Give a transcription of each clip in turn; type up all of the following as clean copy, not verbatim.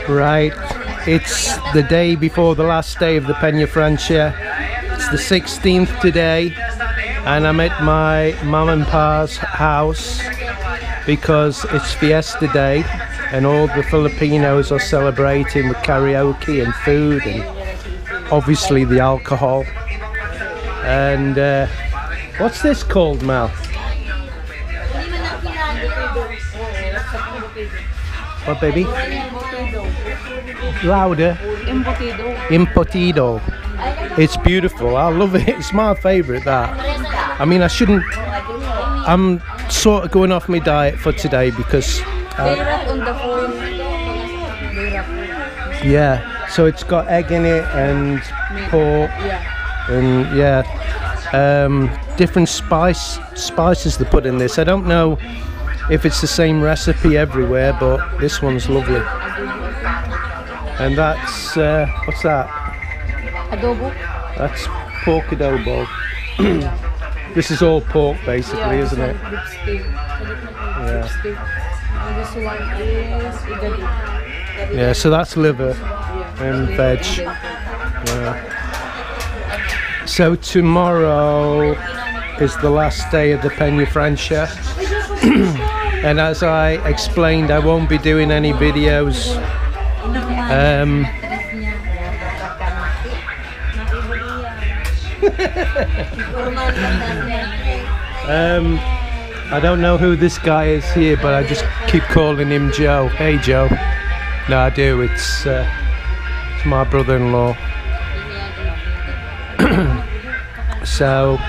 Right, it's the day before the last day of the Peña Francia. It's the 16th today, and I'm at my mum and pa's house because it's Fiesta Day and all the Filipinos are celebrating with karaoke and food and obviously the alcohol. And what's this called, Mal? What, baby? Louder. Embutido. It's beautiful. I love it. It's my favourite, that. I mean, I shouldn't. I'm sort of going off my diet for today because. Yeah. So it's got egg in it and pork and different spices they put in this. I don't know if it's the same recipe everywhere, but this one's lovely. And that's what's that? Adobo. That's pork adobo. This is all pork basically, isn't it? Yeah. And this one is igado. Yeah, so that's liver and veg. Yeah. So tomorrow is the last day of the Peña Francia. And as I explained, I won't be doing any videos. I don't know who this guy is here, but I just keep calling him Joe. Hey Joe. No, I do. It's my brother-in-law. So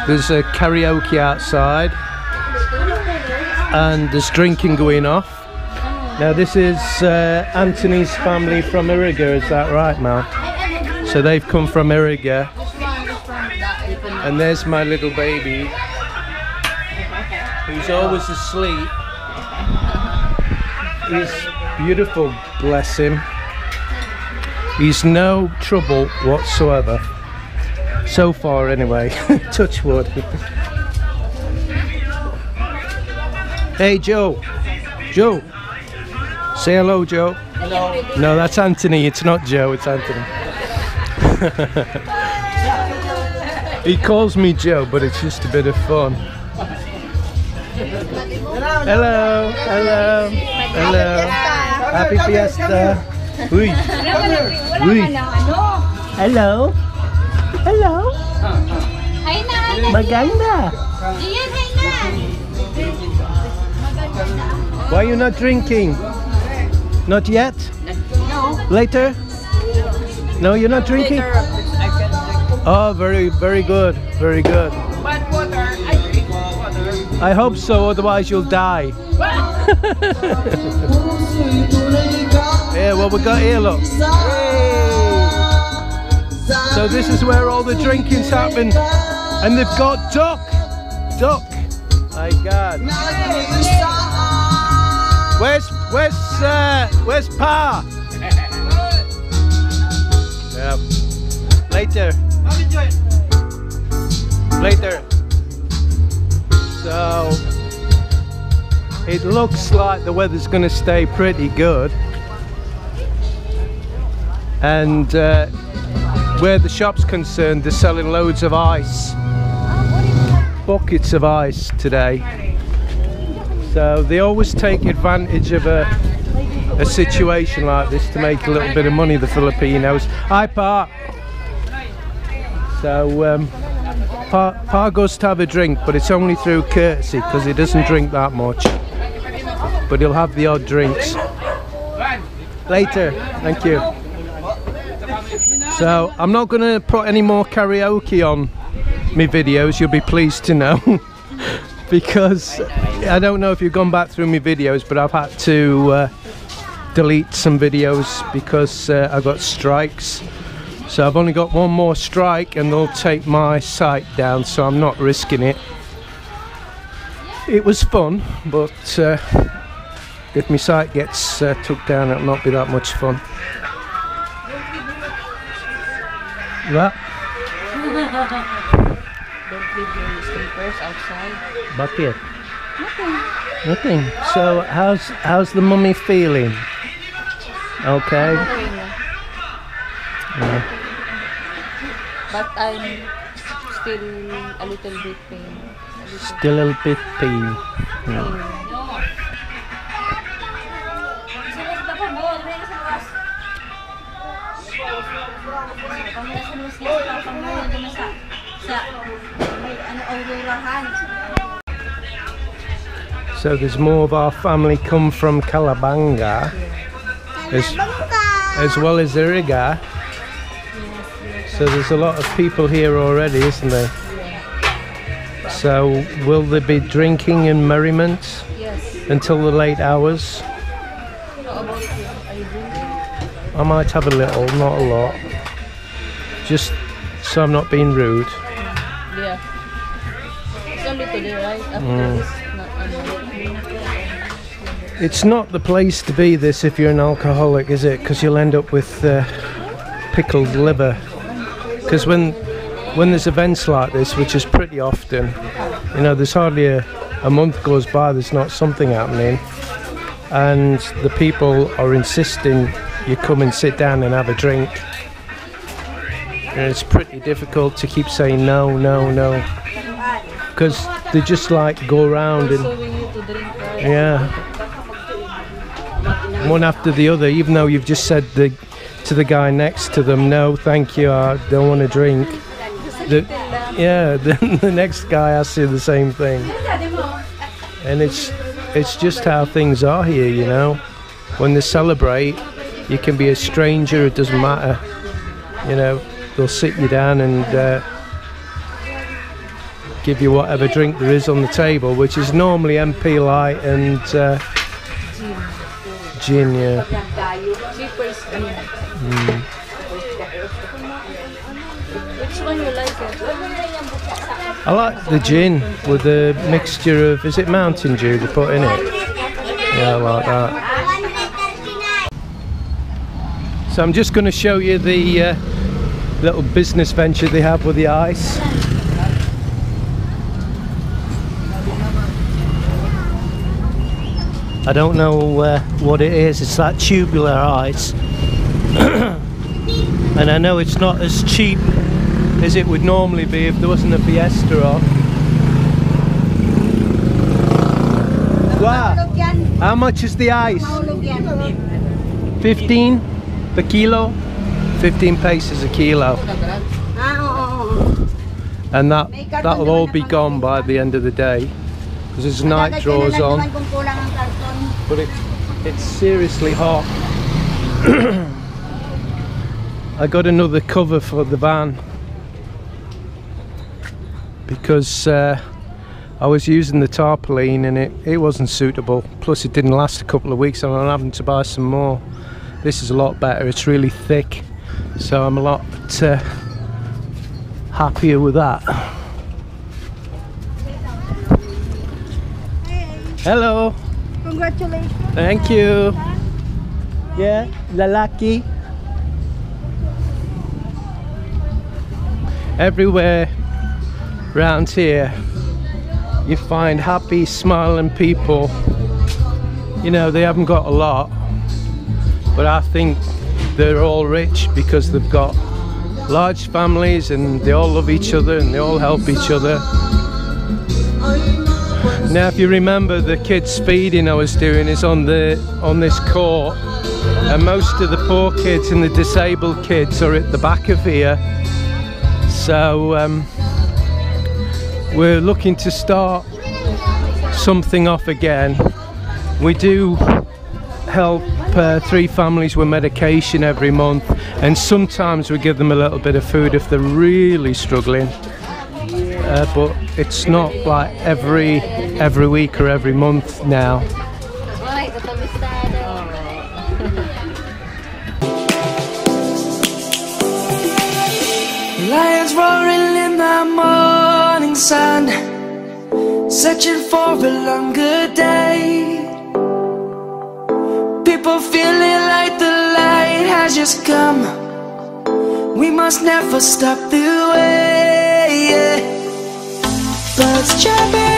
there's a karaoke outside and there's drinking going off. Now this is Anthony's family from Iriga, is that right, Mal? So they've come from Iriga. And there's my little baby, who's always asleep. He's beautiful, bless him. He's no trouble whatsoever. So far anyway, touch wood. Hey Joe, Joe, say hello Joe. Hello. No, that's Anthony, it's not Joe, it's Anthony. He calls me Joe, but it's just a bit of fun. Hello, hello, hello. Happy Fiesta. Uy. Uy. Hello. Hello. Hi na. Maganda. Iyan, hi na. Why are you not drinking? Not yet? No. Later? No, you're not drinking? Oh, very, very good. Very good. But water, I drink water. I hope so, otherwise you'll die. Yeah, what we got here, look. Hey. So this is where all the drinking's happening. And they've got duck. Duck. My God. Where's Pa? Yeah. Later. Later. So it looks like the weather's going to stay pretty good. And where the shop's concerned, they're selling loads of ice. Buckets of ice today. So they always take advantage of a situation like this to make a little bit of money, the Filipinos. Hi Pa! So Pa goes to have a drink, but it's only through courtesy because he doesn't drink that much. But he'll have the odd drinks. Later, thank you. So I'm not going to put any more karaoke on my videos, you'll be pleased to know. Because I don't know if you've gone back through my videos, but I've had to delete some videos because I got strikes. So I've only got one more strike and they'll take my site down, so I'm not risking it. It was fun, but if my site gets took down, it'll not be that much fun. What? Don't leave your slippers outside. Bakit? Nothing. Nothing. So how's the mummy feeling? Okay. Yeah. But I'm still a little bit pain. Still a little bit pain. Yeah. So there's more of our family come from Calabanga as well as Iriga. So there's a lot of people here already, isn't there? So will there be drinking and merriment until the late hours? I might have a little, not a lot. Just so I'm not being rude. Yeah. It's only today, right? After this, It's not the place to be this if you're an alcoholic, is it? Because you'll end up with pickled liver. Because when there's events like this, which is pretty often, you know, there's hardly a month goes by there's not something happening, and the people are insisting you come and sit down and have a drink, and it's pretty difficult to keep saying no, no, no, because they just like go around and yeah, one after the other, even though you've just said to the guy next to them, no thank you, I don't want to drink. The next guy asks you the same thing, and it's just how things are here, you know. When they celebrate, you can be a stranger, it doesn't matter, you know. They'll sit you down and give you whatever drink there is on the table, which is normally MP Light and gin, yeah. Which one you like? I like the gin with the mixture of, is it Mountain Dew they put in it? Yeah, I like that. So I'm just going to show you the little business venture they have with the ice. I don't know what it is, it's that tubular ice. And I know it's not as cheap as it would normally be if there wasn't a Fiesta on. Wow. How much is the ice? 15 per kilo? 15 pesos a kilo. And that'll all be gone by the end of the day, because there's night draws on. But it's seriously hot. I got another cover for the van because I was using the tarpaulin and it wasn't suitable, plus it didn't last a couple of weeks, and I'm having to buy some more. This is a lot better, it's really thick, so I'm a lot happier with that. Hello. Congratulations. Thank you. Yeah, lalaki. Everywhere round here you find happy, smiling people. You know, they haven't got a lot, but I think they're all rich because they've got large families and they all love each other and they all help each other. Now, if you remember, the kids feeding I was doing is on this court, and most of the poor kids and the disabled kids are at the back of here. So we're looking to start something off again. We do help 3 families with medication every month, and sometimes we give them a little bit of food if they're really struggling, but it's not like every week or every month now. Lions roaring in the morning sun, searching for a longer day. People feeling like the light has just come. We must never stop the way. Birds chirping